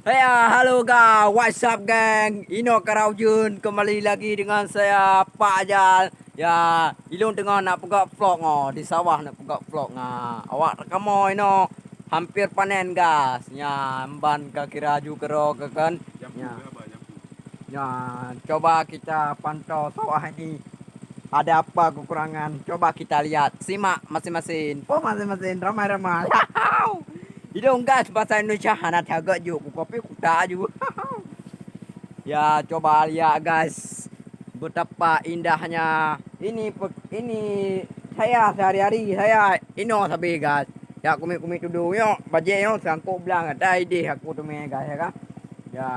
Halo guys, what's up geng? Ino Karau Jun kembali lagi dengan saya Pak Ajal. Ya, ilung tengah nak pegak vlog di sawah nak pegak vlog Awak rekam ino hampir panen gas. Ya, emban ke kira ju kero ke kan. Ya. Ya, coba kita pantau sawah ini. Ada apa kekurangan? Coba kita lihat. Simak masing-masing. Oh, masing-masing ramai-ramai. Hidung gas bahasa Indonesia anak agak juk kopi kuda juga. Ya coba lihat guys betapa indahnya ini saya sehari-hari saya ino sabi guys. Ya kumi-kumi tuduh yo baje yo sangkut belang ada ide aku tu me guys ya kan. Ya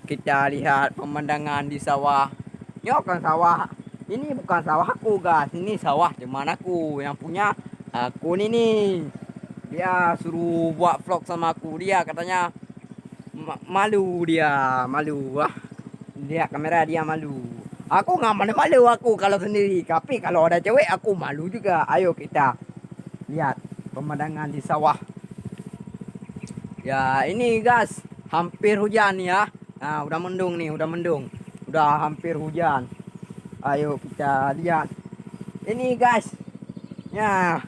kita lihat pemandangan di sawah. Yo kan sawah. Ini bukan sawah aku guys, ini sawah teman aku yang punya aku nih. Dia suruh buat vlog sama aku. Dia katanya malu, dia malu. Wah, dia kamera dia malu. Aku nggak malu aku kalau sendiri. Tapi kalau ada cewek aku malu juga. Ayo kita lihat pemandangan di sawah. Ya ini guys, hampir hujan ya. Nah, udah mendung nih, udah mendung. Udah hampir hujan. Ayo kita lihat. Ini guys. Ya,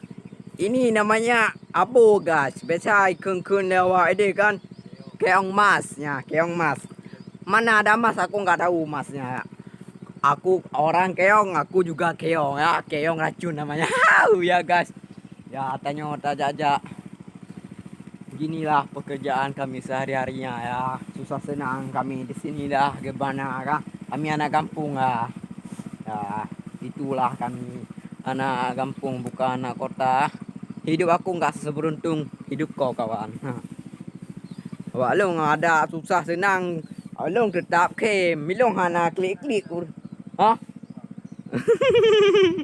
ini namanya abo guys. Biasa ikan lewat ini kan. Keong mas, ya keong mas. Mana ada mas? Aku nggak tahu masnya. Aku orang keong, aku juga keong ya. Keong racun namanya. Ya guys. Ya tanya aja. Beginilah pekerjaan kami sehari-harinya ya. Susah senang kami di sini dah. Gimana kan? Kami anak kampung ya. Ya itulah kami anak kampung bukan anak kota. Hidup aku nggak seberuntung hidup kau kawan. Awak long ada susah senang. Long tetap kem. Milong hana klik-klik. Ha?